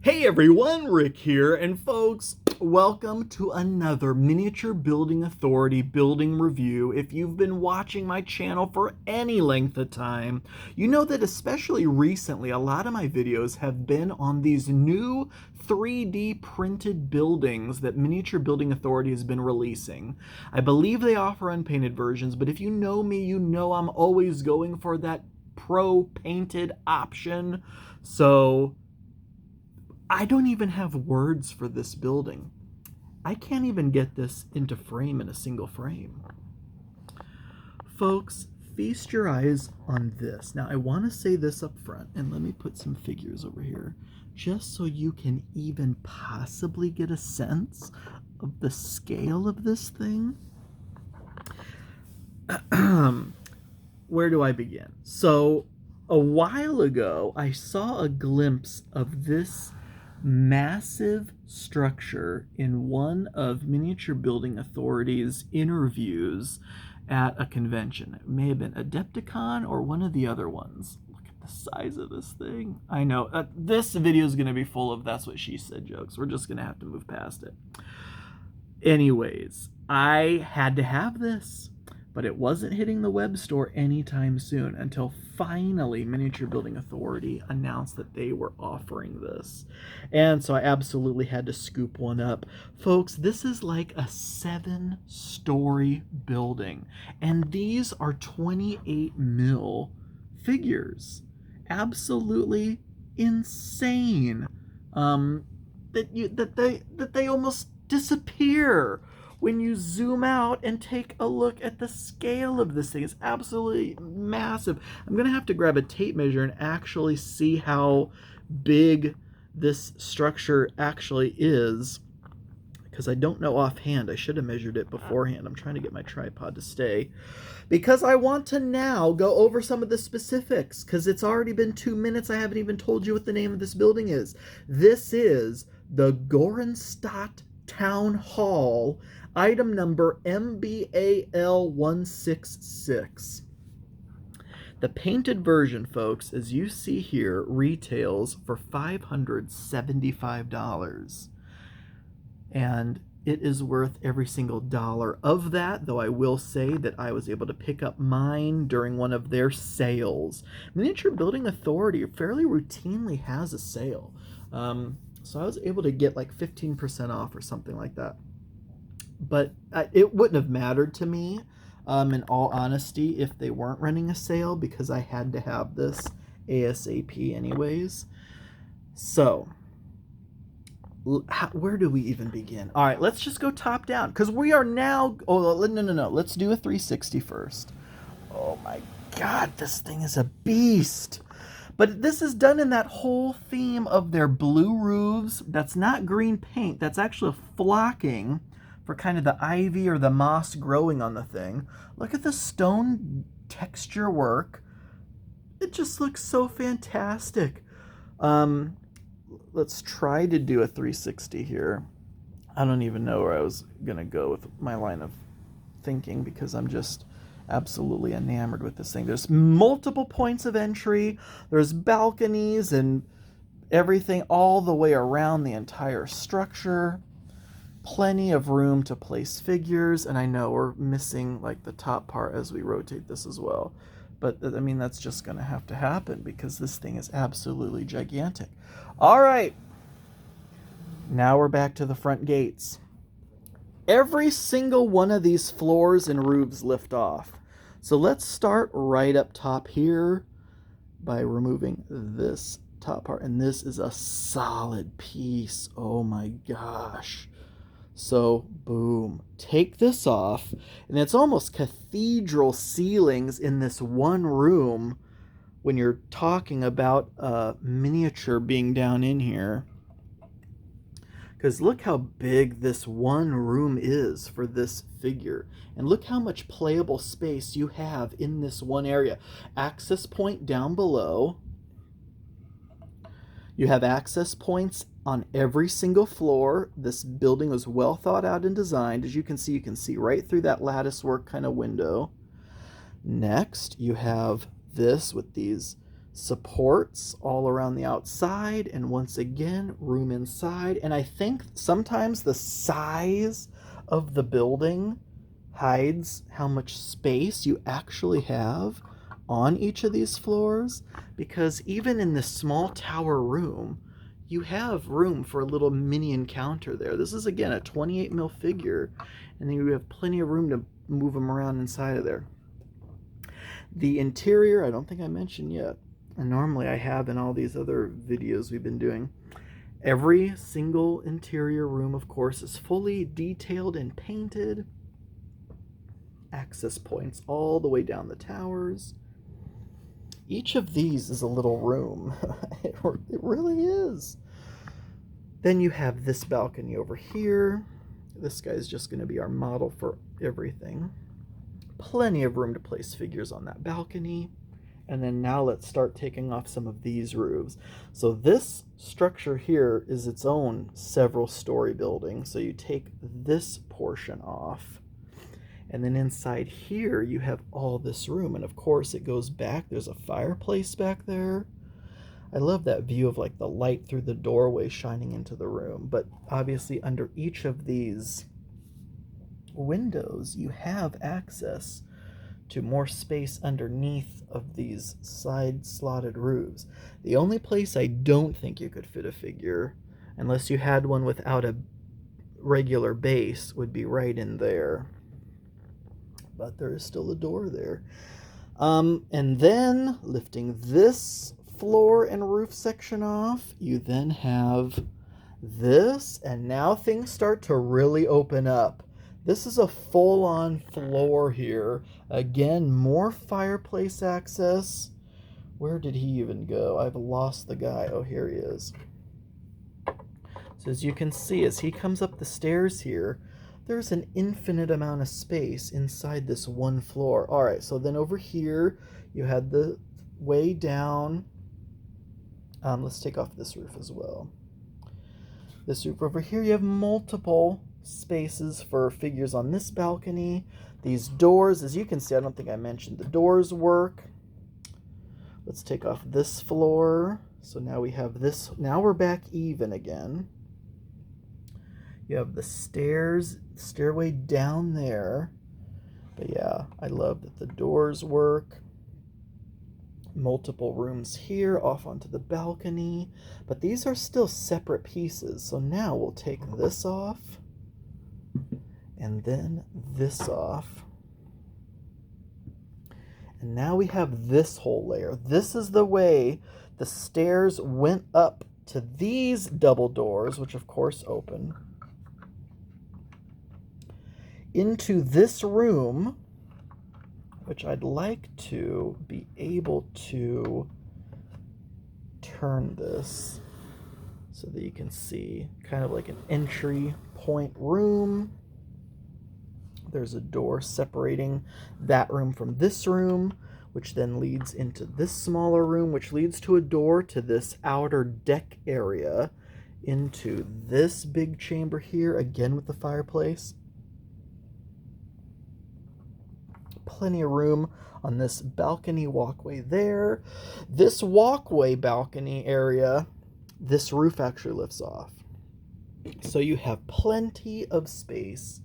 Hey everyone, Rick here, and folks, welcome to another Miniature Building Authority building review. If you've been watching my channel for any length of time, you know that especially recently, a lot of my videos have been on these new 3D printed buildings that Miniature Building Authority has been releasing. I believe they offer unpainted versions, but if you know me, you know I'm always going for that pro painted option. So I don't even have words for this building. I can't even get this into frame in a single frame. Folks, feast your eyes on this. Now, I want to say this up front, and let me put some figures over here, just so you can even possibly get a sense of the scale of this thing. Where do I begin? So, a while ago, I saw a glimpse of this massive structure in one of Miniature Building Authority's interviews at a convention. It may have been Adepticon or one of the other ones. Look at the size of this thing. I know, this video is going to be full of "that's what she said" jokes. We're just going to have to move past it. Anyways, I had to have this, but it wasn't hitting the web store anytime soon until finally Miniature Building Authority announced that they were offering this. And so I absolutely had to scoop one up. Folks, this is like a 7-story building, and these are 28 mil figures. Absolutely insane. That they almost disappear when you zoom out and take a look at the scale of this thing. It's absolutely massive. I'm going to have to grab a tape measure and actually see how big this structure actually is, because I don't know offhand. I should have measured it beforehand. I'm trying to get my tripod to stay, because I want to now go over some of the specifics, because it's already been 2 minutes. I haven't even told you what the name of this building is. This is the Gorenstaedt Townhall, item number MBAL166. The painted version, folks, as you see here, retails for $575. And it is worth every single dollar of that, though I will say that I was able to pick up mine during one of their sales. Miniature Building Authority fairly routinely has a sale. So I was able to get like 15% off or something like that. But it wouldn't have mattered to me, in all honesty, if they weren't running a sale, because I had to have this ASAP anyways. So, where do we even begin? All right, let's just go top down, because we are now... Oh, no. Let's do a 360 first. Oh my God, this thing is a beast. But this is done in that whole theme of their blue roofs. That's not green paint. That's actually flocking for kind of the ivy or the moss growing on the thing. Look at the stone texture work. It just looks so fantastic. Let's try to do a 360 here. I don't even know where I was going to go with my line of thinking, because I'm just absolutely enamored with this thing. There's multiple points of entry. There's balconies and everything all the way around the entire structure. Plenty of room to place figures, and I know we're missing like the top part as we rotate this as well. But I mean, that's just going to have to happen because this thing is absolutely gigantic. All right. Now we're back to the front gates. Every single one of these floors and roofs lift off. So let's start right up top here by removing this top part. And this is a solid piece. Oh my gosh. So, boom. Take this off. And it's almost cathedral ceilings in this one room when you're talking about a miniature being down in here. Because look how big this one room is for this figure. And look how much playable space you have in this one area. Access point down below. You have access points on every single floor. This building was well thought out and designed. As you can see right through that lattice work kind of window. Next, you have this with these supports all around the outside, and once again, room inside. And I think sometimes the size of the building hides how much space you actually have on each of these floors, because even in this small tower room, you have room for a little mini encounter there. This is, again, a 28 mil figure, and then you have plenty of room to move them around inside of there. The interior, I don't think I mentioned yet, and normally I have in all these other videos we've been doing. Every single interior room, of course, is fully detailed and painted. Access points all the way down the towers. Each of these is a little room. It really is. Then you have this balcony over here. This guy's just going to be our model for everything. Plenty of room to place figures on that balcony. And then now let's start taking off some of these roofs. So this structure here is its own several story building. So you take this portion off. And then inside here, you have all this room. And of course, it goes back. There's a fireplace back there. I love that view of like the light through the doorway shining into the room. But obviously, under each of these windows, you have access to more space underneath of these side slotted roofs. The only place I don't think you could fit a figure, unless you had one without a regular base, would be right in there. But there is still a door there. And then lifting this floor and roof section off, you then have this, and now things start to really open up. This is a full-on floor here. Again, more fireplace access. Where did he even go? I've lost the guy. Oh, here he is. So as you can see, as he comes up the stairs here, there's an infinite amount of space inside this one floor. All right, so then over here, you had the way down. Let's take off this roof as well. This roof over here, you have multiple spaces for figures on this balcony. These doors, as you can see, I don't think I mentioned the doors work. Let's take off this floor. So now we have this. Now we're back even again. You have the stairway down there. But yeah, I love that the doors work. Multiple rooms here off onto the balcony. But these are still separate pieces. So now we'll take this off. And then this off. And now we have this whole layer. This is the way the stairs went up to these double doors, which of course open, into this room, which I'd like to be able to turn this so that you can see kind of like an entry point room. There's a door separating that room from this room, which then leads into this smaller room, which leads to a door to this outer deck area into this big chamber here, again with the fireplace. Plenty of room on this balcony walkway there. This walkway balcony area, this roof actually lifts off. So you have plenty of space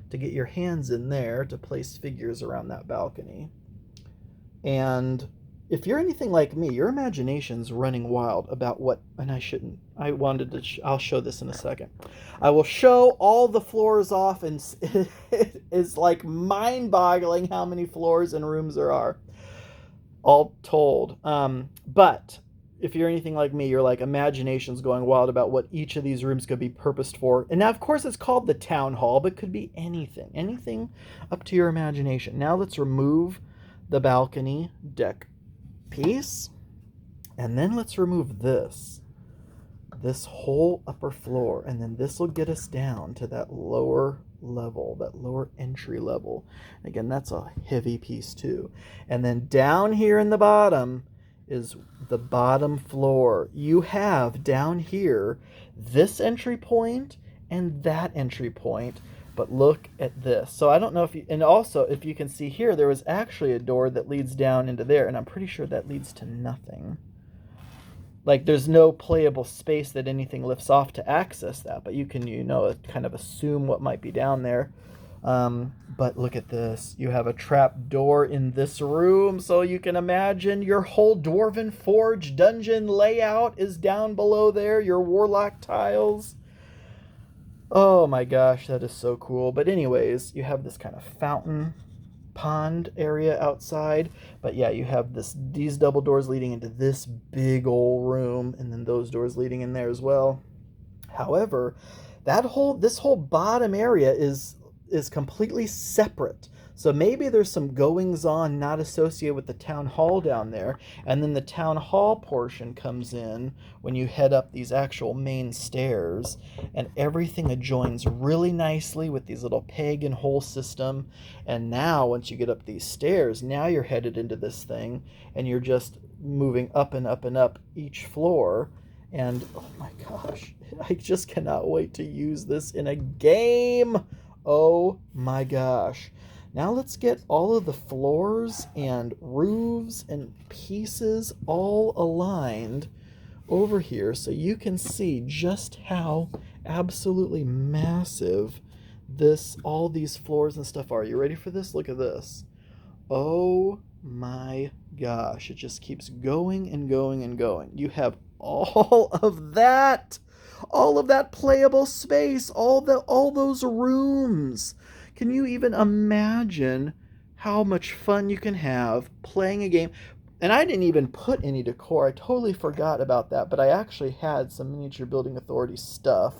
to get your hands in there to place figures around that balcony. And if you're anything like me, your imagination's running wild about what, and I wanted to, I'll show this in a second. I will show all the floors off, and it is like mind-boggling how many floors and rooms there are, all told. But if you're anything like me, you're like, imagination's going wild about what each of these rooms could be purposed for. And now, of course, it's called the town hall, but it could be anything up to your imagination. Now let's remove the balcony deck piece, and then let's remove this whole upper floor, and then this will get us down to that lower level, that lower entry level. Again, that's a heavy piece too. And then down here in the bottom is the bottom floor. You have down here this entry point and that entry point. But look at this. So I don't know if you, and also if you can see here, there was actually a door that leads down into there, and I'm pretty sure that leads to nothing. Like, there's no playable space that anything lifts off to access that, but you can, you know, kind of assume what might be down there. But look at this. You have a trap door in this room, so you can imagine your whole Dwarven Forge dungeon layout is down below there, your Warlock tiles. Oh my gosh, that is so cool. But anyways, you have this kind of fountain pond area outside, but yeah, you have these double doors leading into this big old room, and then those doors leading in there as well. However, this whole bottom area is completely separate. So maybe there's some goings on not associated with the town hall down there, and then the town hall portion comes in when you head up these actual main stairs, and everything adjoins really nicely with these little peg and hole system. And now once you get up these stairs, now you're headed into this thing, and you're just moving up and up and up each floor. And oh my gosh, I just cannot wait to use this in a game. Oh my gosh. Now let's get all of the floors and roofs and pieces all aligned over here so you can see just how absolutely massive all these floors and stuff are. You ready for this? Look at this. Oh my gosh. It just keeps going and going and going. You have all of that playable space, all those rooms. Can you even imagine how much fun you can have playing a game? And I didn't even put any decor. I totally forgot about that, but I actually had some Miniature Building Authority stuff.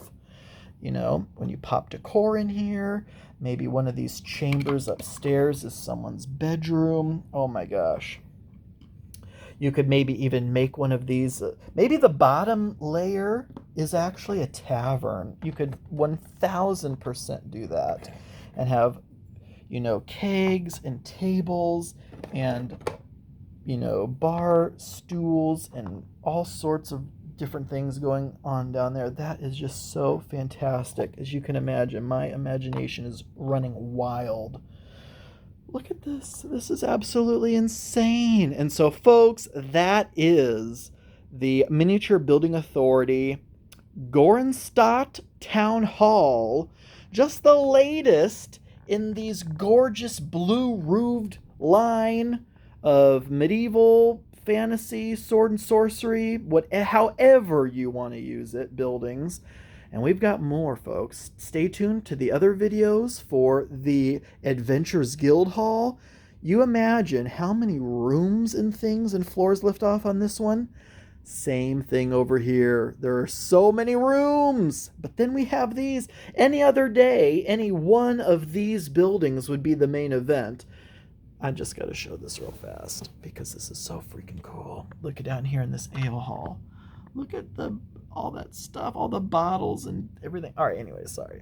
You know, when you pop decor in here, maybe one of these chambers upstairs is someone's bedroom. Oh my gosh. You could maybe even make one of these. Maybe the bottom layer is actually a tavern. You could 1000% do that. And have, you know, kegs and tables and, you know, bar stools and all sorts of different things going on down there. That is just so fantastic. As you can imagine, my imagination is running wild. Look at this. This is absolutely insane. And so, folks, that is the Miniature Building Authority Gorenstaedt Townhall. Just the latest in these gorgeous blue-roofed line of medieval fantasy, sword and sorcery, however you want to use it, buildings. And we've got more, folks. Stay tuned to the other videos for the Adventures Guild Hall. You imagine how many rooms and things and floors lift off on this one? Same thing over here. There are so many rooms. But then we have these. Any other day, any one of these buildings would be the main event. I just got to show this real fast because this is so freaking cool. Look down here in this ale hall. Look at all that stuff, all the bottles and everything. All right, anyways, sorry.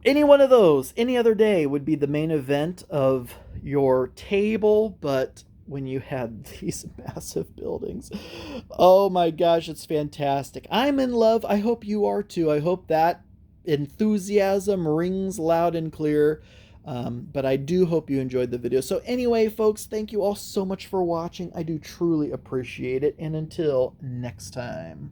Any one of those, any other day would be the main event of your table, but when you had these massive buildings, oh my gosh, it's fantastic. I'm in love. I hope you are too. I hope that enthusiasm rings loud and clear. But I do hope you enjoyed the video. So anyway, folks, thank you all so much for watching. I do truly appreciate it. And until next time.